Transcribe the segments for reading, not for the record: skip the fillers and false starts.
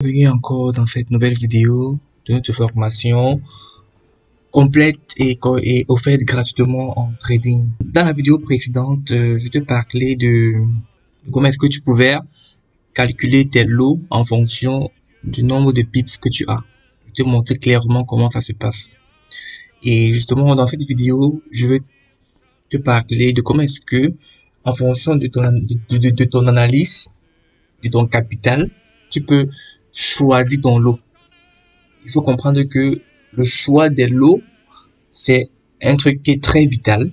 Bienvenue encore dans cette nouvelle vidéo de notre formation complète et offerte gratuitement en trading. Dans la vidéo précédente, je te parlais de comment est-ce que tu pouvais calculer tes lots en fonction du nombre de pips que tu as. Je te montrer clairement comment ça se passe. Et justement, dans cette vidéo, je vais te parler de comment est-ce que, en fonction de ton analyse, de ton capital, tu peux choisir ton lot. Il faut comprendre que le choix des lots, c'est un truc qui est très vital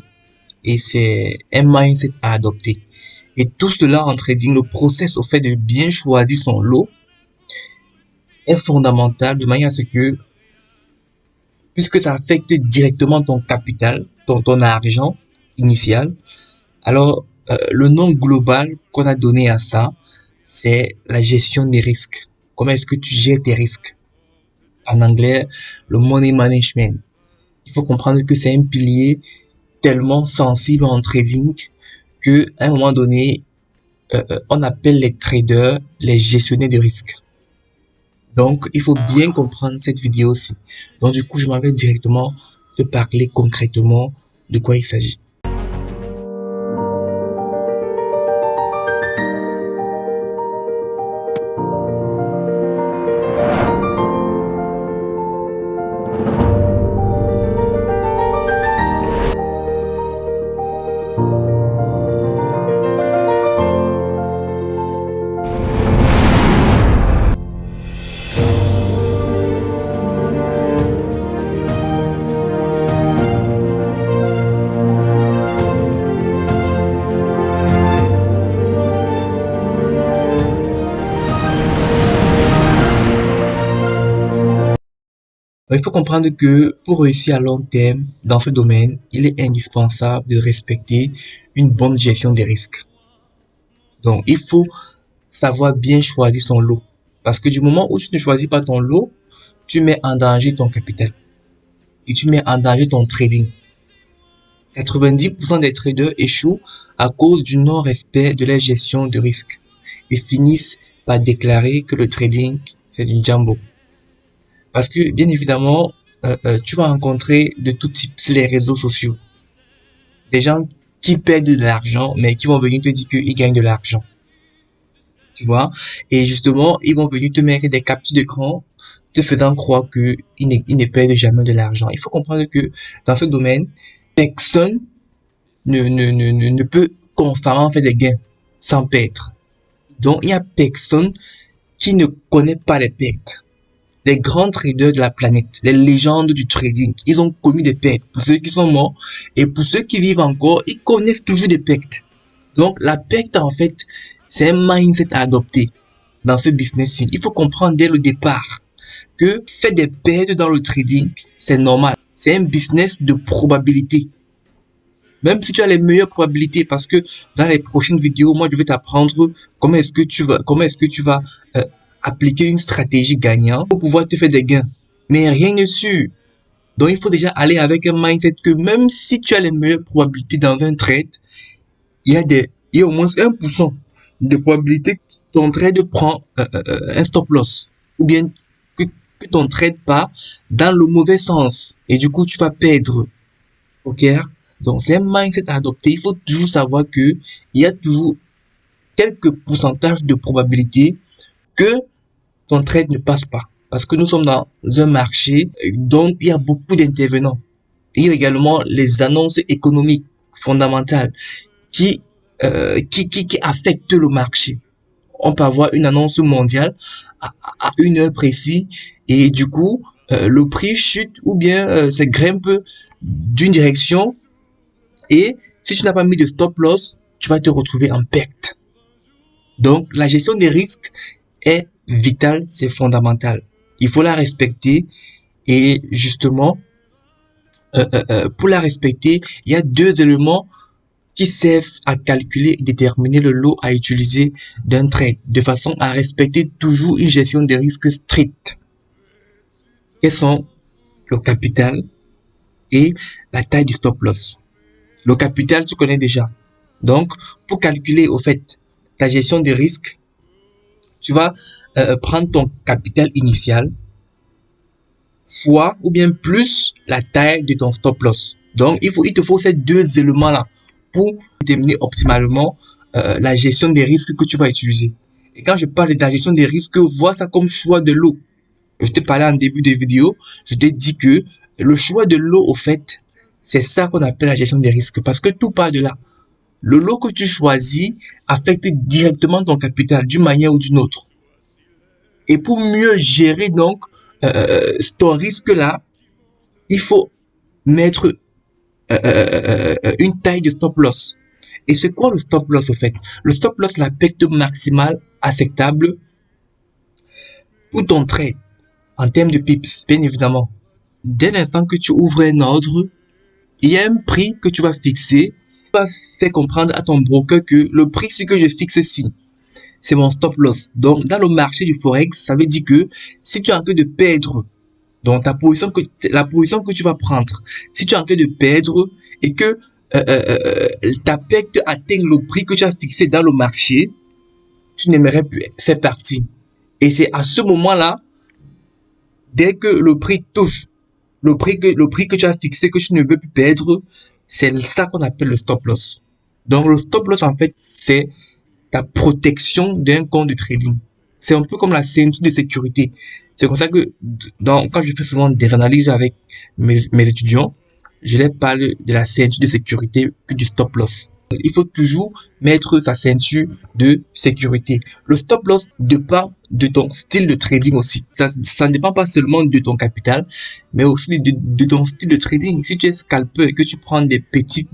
et c'est un mindset à adopter. Et tout cela en trading, le process au fait de bien choisir son lot est fondamental de manière à ce que, puisque ça affecte directement ton capital, ton argent initial, alors le nom global qu'on a donné à ça, c'est la gestion des risques. Comment est-ce que tu gères tes risques? En anglais, le money management. Il faut comprendre que c'est un pilier tellement sensible en trading que à un moment donné, on appelle les traders les gestionnaires de risques. Donc, il faut bien comprendre cette vidéo-ci. Donc, du coup, je m'en vais directement te parler concrètement de quoi il s'agit. Il faut comprendre que pour réussir à long terme dans ce domaine, il est indispensable de respecter une bonne gestion des risques. Donc, il faut savoir bien choisir son lot. Parce que du moment où tu ne choisis pas ton lot, tu mets en danger ton capital. Et tu mets en danger ton trading. 90% des traders échouent à cause du non-respect de la gestion de risque et finissent par déclarer que le trading, c'est du jumbo. Parce que, bien évidemment, tu vas rencontrer de tout type sur les réseaux sociaux. Des gens qui perdent de l'argent, mais qui vont venir te dire qu'ils gagnent de l'argent. Tu vois? Et justement, ils vont venir te mettre des captures d'écran te faisant croire qu'ils ne perdent jamais de l'argent. Il faut comprendre que dans ce domaine, personne ne peut constamment faire des gains sans perdre. Donc, il n'y a personne qui ne connaît pas les pertes. Les grands traders de la planète, les légendes du trading, ils ont connu des pertes. Pour ceux qui sont morts et pour ceux qui vivent encore, ils connaissent toujours des pertes. Donc, la perte, en fait, c'est un mindset à adopter dans ce business. Il faut comprendre dès le départ que faire des pertes dans le trading, c'est normal. C'est un business de probabilité. Même si tu as les meilleures probabilités, parce que dans les prochaines vidéos, moi, je vais t'apprendre comment est-ce que tu vas appliquer une stratégie gagnante pour pouvoir te faire des gains. Mais rien n'est sûr. Donc, il faut déjà aller avec un mindset que même si tu as les meilleures probabilités dans un trade, il y a au moins 1% de probabilité que ton trade prend un stop loss. Ou bien que ton trade part dans le mauvais sens. Et du coup, tu vas perdre. Ok? Donc, c'est un mindset à adopter. Il faut toujours savoir que il y a toujours quelques pourcentages de probabilité que ton trade ne passe pas. Parce que nous sommes dans un marché dont il y a beaucoup d'intervenants. Il y a également les annonces économiques fondamentales qui affectent le marché. On peut avoir une annonce mondiale à une heure précise et du coup, le prix chute ou bien se grimpe d'une direction et si tu n'as pas mis de stop loss, tu vas te retrouver en perte. Donc, la gestion des risques est vitale, c'est fondamental. Il faut la respecter et justement, pour la respecter, il y a deux éléments qui servent à calculer et déterminer le lot à utiliser d'un trade, de façon à respecter toujours une gestion des risques stricte. Quels sont le capital et la taille du stop loss? Le capital, tu connais déjà. Donc, pour calculer au fait ta gestion des risques, tu vas prendre ton capital initial fois ou bien plus la taille de ton stop loss. Donc, il te faut ces deux éléments-là pour déterminer optimalement la gestion des risques que tu vas utiliser. Et quand je parle de la gestion des risques, vois ça comme choix de l'eau. Je t'ai parlé en début de vidéo, je t'ai dit que le choix de l'eau, au fait, c'est ça qu'on appelle la gestion des risques, parce que tout part de là. Le lot que tu choisis affecte directement ton capital d'une manière ou d'une autre. Et pour mieux gérer donc ton risque là, il faut mettre une taille de stop loss. Et c'est quoi le stop loss au fait? Le stop loss, la perte maximale acceptable pour ton trade en termes de pips, bien évidemment. Dès l'instant que tu ouvres un ordre, il y a un prix que tu vas fixer. Tu vas faire comprendre à ton broker que le prix que je fixe ici, c'est mon stop loss. Donc, dans le marché du Forex, ça veut dire que si tu es en train de perdre, donc la position que tu vas prendre, si tu es en train de perdre et que ta perte atteint le prix que tu as fixé dans le marché, tu n'aimerais plus faire partie. Et c'est à ce moment-là, dès que le prix touche le prix que tu as fixé, que tu ne veux plus perdre, c'est ça qu'on appelle le stop loss. Donc, le stop loss, en fait, c'est ta protection d'un compte de trading. C'est un peu comme la ceinture de sécurité. C'est comme ça que, quand je fais souvent des analyses avec mes étudiants, je leur parle de la ceinture de sécurité puis du stop loss. Il faut toujours mettre sa ceinture de sécurité. Le stop loss dépend de ton style de trading aussi. Ça ne dépend pas seulement de ton capital, mais aussi de ton style de trading. Si tu es scalper et que tu prends des petits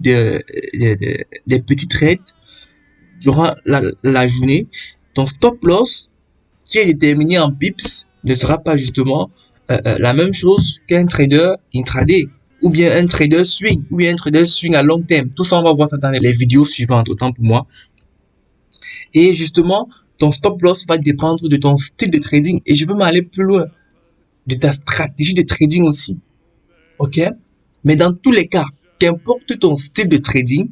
trades durant la journée, ton stop loss qui est déterminé en pips ne sera pas justement la même chose qu'un trader intraday, ou bien un trader swing, ou bien un trader swing à long terme. Tout ça, on va voir ça dans les vidéos suivantes, autant pour moi. Et justement, ton stop loss va dépendre de ton style de trading. Et je veux m'aller plus loin, de ta stratégie de trading aussi. Ok? Mais dans tous les cas, qu'importe ton style de trading,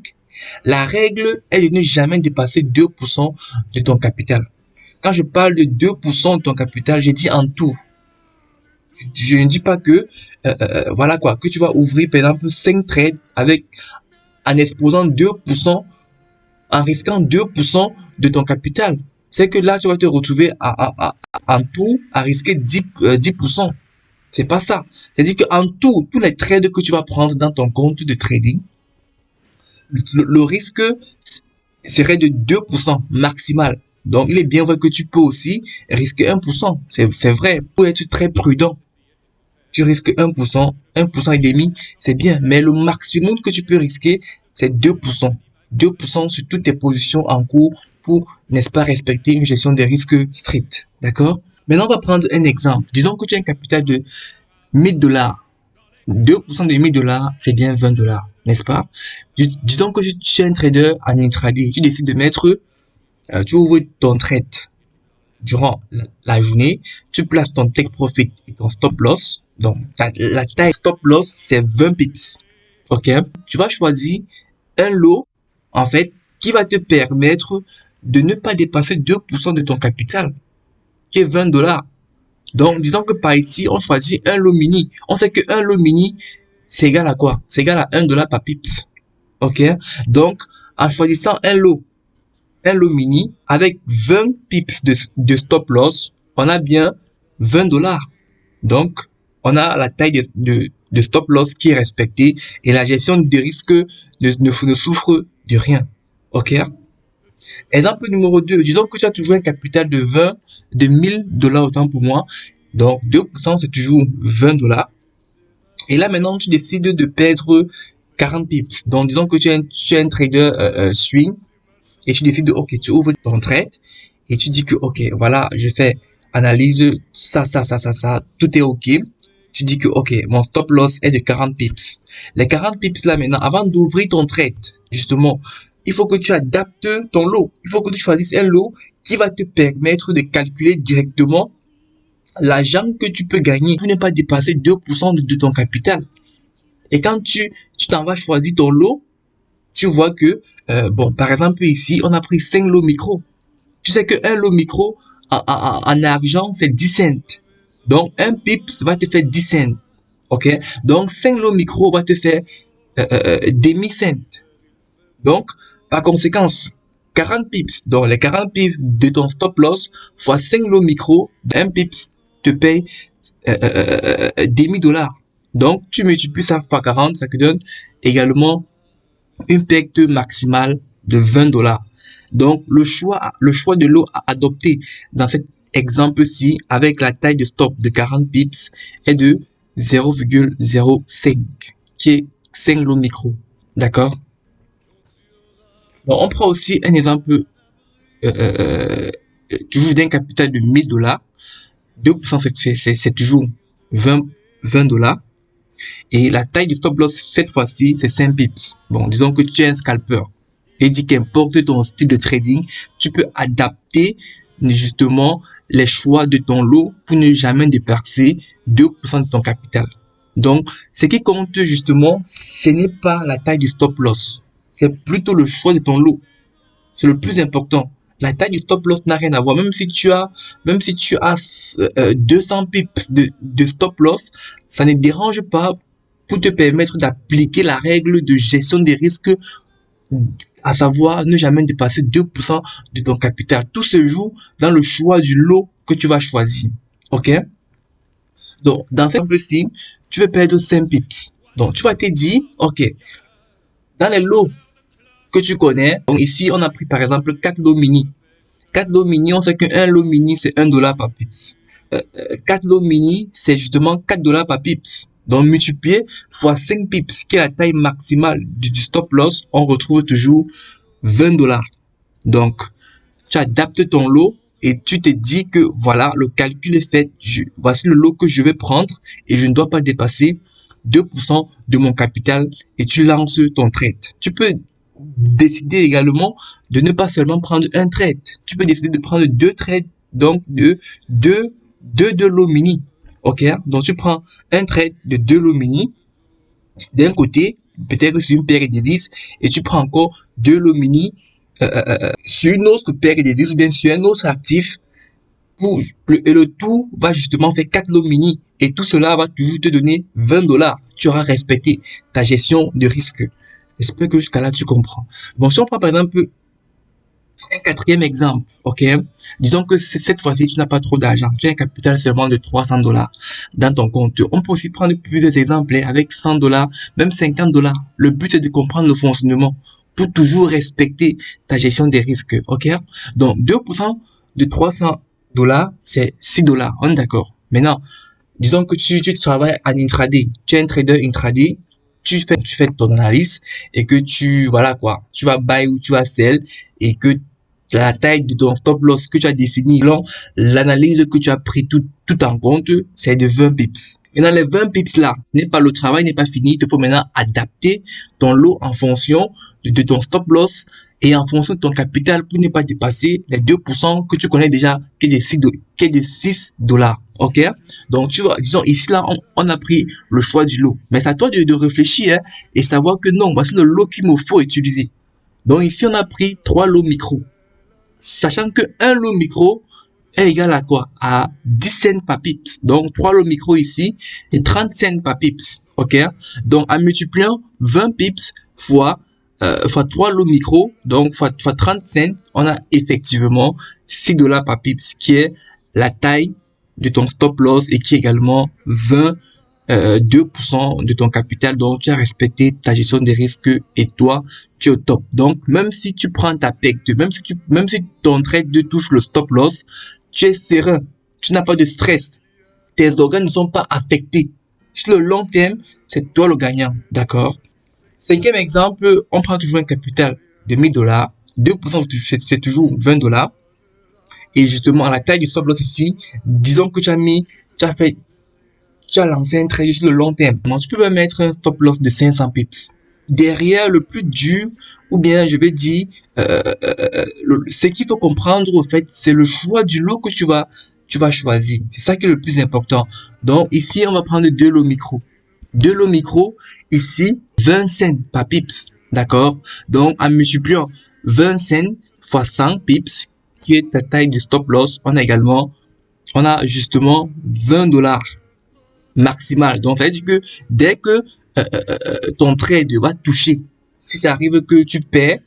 la règle est de ne jamais dépasser 2% de ton capital. Quand je parle de 2% de ton capital, j'ai dit en tout. Je ne dis pas que, voilà quoi, que tu vas ouvrir par exemple 5 trades en exposant 2%, en risquant 2% de ton capital. C'est que là, tu vas te retrouver en tout à risquer 10%. C'est pas ça. C'est-à-dire qu'en tout, tous les trades que tu vas prendre dans ton compte de trading, le risque serait de 2% maximal. Donc, il est bien vrai que tu peux aussi risquer 1%. C'est vrai, pour être très prudent. Tu risques 1%, 1% et demi, c'est bien. Mais le maximum que tu peux risquer, c'est 2%. 2% sur toutes tes positions en cours pour, n'est-ce pas, respecter une gestion des risques stricte. D'accord? Maintenant, on va prendre un exemple. Disons que tu as un capital de 1000$. 2% de 1000$, c'est bien 20$, n'est-ce pas? Disons que tu es un trader en intraday. Tu décides de mettre, tu ouvres ton trade durant la journée, tu places ton take profit et ton stop loss. Donc, la taille stop loss, c'est 20 pips. Ok? Tu vas choisir un lot, en fait, qui va te permettre de ne pas dépasser 2% de ton capital, qui est 20$. Donc, disons que par ici, on choisit un lot mini. On sait que un lot mini, c'est égal à quoi? C'est égal à 1$ par pips. Ok? Donc, en choisissant un lot mini avec 20 pips de stop loss, on a bien 20$. Donc, on a la taille de stop loss qui est respectée et la gestion des risques ne souffre de rien. Ok? Exemple numéro 2, disons que tu as toujours un capital de 1000$ autant pour moi. Donc, 2%, c'est toujours 20$. Et là, maintenant, tu décides de perdre 40 pips. Donc, disons que tu es un trader swing et tu décides ok, tu ouvres ton trade et tu dis que, ok, voilà, je fais analyse, ça, tout est ok. Tu dis que, ok, mon stop loss est de 40 pips. Les 40 pips là, maintenant, avant d'ouvrir ton trade, justement, il faut que tu adaptes ton lot. Il faut que tu choisisses un lot qui va te permettre de calculer directement l'argent que tu peux gagner pour ne pas dépasser 2% de ton capital. Et quand tu t'en vas choisir ton lot, tu vois que, bon, par exemple, ici, on a pris 5 lots micro. Tu sais qu'un lot micro en argent, c'est 10 cents. Donc, un pips va te faire 10 cents. OK? Donc, 5 lots micro va te faire demi-cent. Donc, par conséquence, 40 pips. Donc, les 40 pips de ton stop loss fois 5 lots micro, un pips te paye demi-dollar. Donc, tu multiplies ça par 40, ça te donne également une perte maximale de 20 dollars. Donc, le choix de lot à adopter dans cet exemple-ci avec la taille de stop de 40 pips est de 0,05, qui est 5 lots micro. D'accord? Donc, on prend aussi un exemple toujours d'un capital de 1000 dollars. 2%, c'est toujours 20 dollars. Et la taille du stop loss, cette fois-ci, c'est 5 pips. Bon, disons que tu es un scalper. Et dit qu'importe ton style de trading, tu peux adapter justement les choix de ton lot pour ne jamais dépasser 2% de ton capital. Donc, ce qui compte justement, ce n'est pas la taille du stop loss. C'est plutôt le choix de ton lot. C'est le plus important. La taille du stop loss n'a rien à voir. Même si tu as 200 pips de stop loss, ça ne dérange pas pour te permettre d'appliquer la règle de gestion des risques, à savoir ne jamais dépasser 2% de ton capital. Tout se joue dans le choix du lot que tu vas choisir. OK? Donc, dans cette exemple-ci, tu veux perdre 5 pips. Donc, tu vas te dire, OK, dans les lots que tu connais, donc ici, on a pris par exemple 4 lots mini. 4 lots mini, on sait qu'un lot mini, c'est 1 dollar par pips. 4 lots mini, c'est justement 4 dollars par pips. Donc, multiplié fois 5 pips, qui est la taille maximale du stop loss, on retrouve toujours 20 dollars. Donc, tu adaptes ton lot et tu te dis que voilà, le calcul est fait. Voici le lot que je vais prendre et je ne dois pas dépasser 2% de mon capital et tu lances ton trade. Tu peux décider également de ne pas seulement prendre un trade. Tu peux décider de prendre 2 trades, donc de deux lots mini. OK? Donc, tu prends un trade de 2 lots mini d'un côté, peut-être sur une paire de 10, et tu prends encore 2 lots mini sur une autre paire de 10 ou bien sur un autre actif. Et le tout va justement faire 4 lots mini. Et tout cela va toujours te donner 20 dollars. Tu auras respecté ta gestion de risque. J'espère que jusqu'à là, tu comprends. Bon, si on prend par exemple un quatrième exemple, OK? Disons que cette fois-ci, tu n'as pas trop d'argent. Tu as un capital seulement de 300 dollars dans ton compte. On peut aussi prendre plusieurs exemples avec 100 dollars, même 50 dollars. Le but, c'est de comprendre le fonctionnement pour toujours respecter ta gestion des risques, OK? Donc, 2% de 300 dollars, c'est 6 dollars. On est d'accord? Maintenant, disons que tu travailles en intraday. Tu es un trader intraday. Tu fais ton analyse et que tu vas buy ou tu vas sell et que la taille de ton stop loss que tu as défini selon l'analyse que tu as pris tout en compte, c'est de 20 pips. Maintenant, les 20 pips là, le travail n'est pas fini. Il te faut maintenant adapter ton lot en fonction de ton stop loss et en fonction de ton capital pour ne pas dépasser les 2% que tu connais déjà, qui est de 6 dollars. OK? Donc, tu vois, disons, ici, là, on a pris le choix du lot. Mais c'est à toi de réfléchir, hein, et savoir que non, voici le lot qu'il me faut utiliser. Donc, ici, on a pris 3 lots micro. Sachant que un lot micro est égal à quoi? À 10 cents par pips. Donc, 3 lots micro ici et 30 cents par pips. OK? Donc, en multipliant 20 pips fois 3 lots micro, donc fois 30 cents, on a effectivement 6 dollars par pips, qui est la taille de ton stop loss et qui est également 2% de ton capital. Donc, tu as respecté ta gestion des risques et toi, tu es au top. Donc, même si tu prends ta perte, même si ton trade touche le stop loss, tu es serein. Tu n'as pas de stress. Tes organes ne sont pas affectés. Sur le long terme, c'est toi le gagnant. D'accord? Cinquième exemple, on prend toujours un capital de 1000 dollars. 2%, c'est toujours 20 dollars. Et justement, à la taille du stop loss ici, disons que tu as lancé un trade sur le long terme. Donc, tu peux même mettre un stop loss de 500 pips. Derrière, le plus dur, ou bien je vais dire, ce qu'il faut comprendre, au fait, c'est le choix du lot que tu vas choisir. C'est ça qui est le plus important. Donc, ici, on va prendre 2 lots micro. 2 lots micro, ici, 20 cents par pips. D'accord? Donc, en multipliant 20 cents fois 100 pips, qui est ta taille de stop loss, on a justement $20 maximal. Donc, ça veut dire que dès que ton trade va toucher, si ça arrive que tu perds,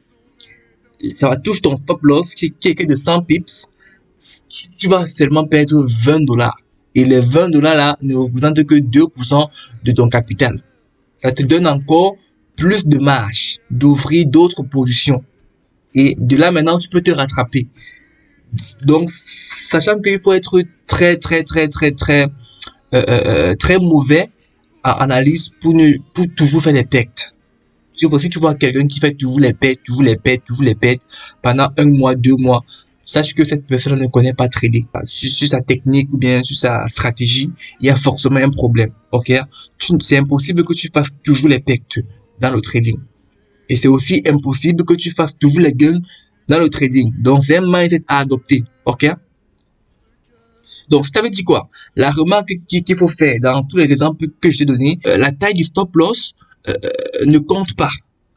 ça va toucher ton stop loss qui est de 100 pips, tu vas seulement perdre $20. Et les $20 là ne représentent que 2% de ton capital. Ça te donne encore plus de marge d'ouvrir d'autres positions. Et de là maintenant, tu peux te rattraper. Donc, sachant qu'il faut être très mauvais en analyse pour toujours faire des pertes. Si tu vois quelqu'un qui fait toujours les pertes pendant 1 mois, 2 mois, sache que cette personne ne connaît pas trader. Sur sa technique ou bien sur sa stratégie, il y a forcément un problème. Ok? C'est impossible que tu fasses toujours les pertes dans le trading. Et c'est aussi impossible que tu fasses toujours les gains dans le trading. Donc, c'est un mindset à adopter. Ok? Donc, je t'avais dit quoi? La remarque qu'il faut faire dans tous les exemples que je t'ai donnés, la taille du stop loss ne compte pas.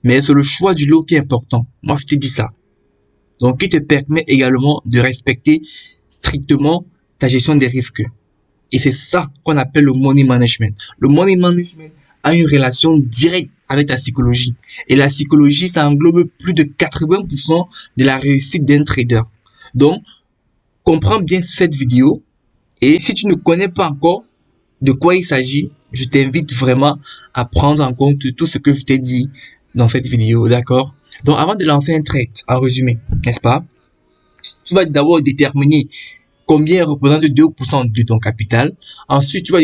Mais c'est le choix du lot qui est important. Moi, je te dis ça. Donc, qui te permet également de respecter strictement ta gestion des risques. Et c'est ça qu'on appelle le money management. Le money management a une relation directe avec ta psychologie. Et la psychologie, ça englobe plus de 80% de la réussite d'un trader. Donc, comprends bien cette vidéo. Et si tu ne connais pas encore de quoi il s'agit, je t'invite vraiment à prendre en compte tout ce que je t'ai dit dans cette vidéo, d'accord? Donc, avant de lancer un trade, en résumé, n'est-ce pas? Tu vas d'abord déterminer combien représente 2% de ton capital. Ensuite, tu vas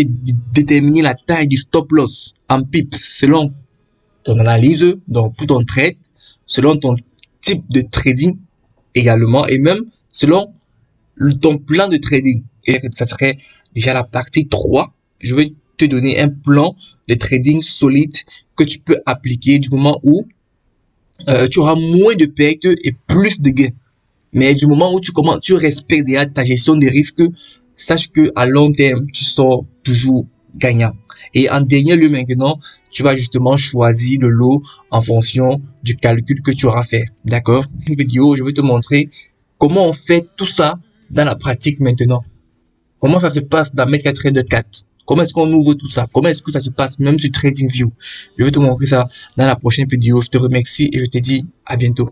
déterminer la taille du stop loss en pips selon ton analyse, donc pour ton trade, selon ton type de trading également, et même selon ton plan de trading. Et ça serait déjà la partie 3. Je vais te donner un plan de trading solide que tu peux appliquer du moment où tu auras moins de pertes et plus de gains. Mais du moment où tu respectes déjà ta gestion des risques, sache que à long terme, tu sors toujours gagnant. Et en dernier lieu maintenant, tu vas justement choisir le lot en fonction du calcul que tu auras fait. D'accord? Dans cette vidéo, je vais te montrer comment on fait tout ça dans la pratique maintenant. Comment ça se passe dans MetaTrader 4? Comment est-ce qu'on ouvre tout ça? Comment est-ce que ça se passe même sur TradingView? Je vais te montrer ça dans la prochaine vidéo. Je te remercie et je te dis à bientôt.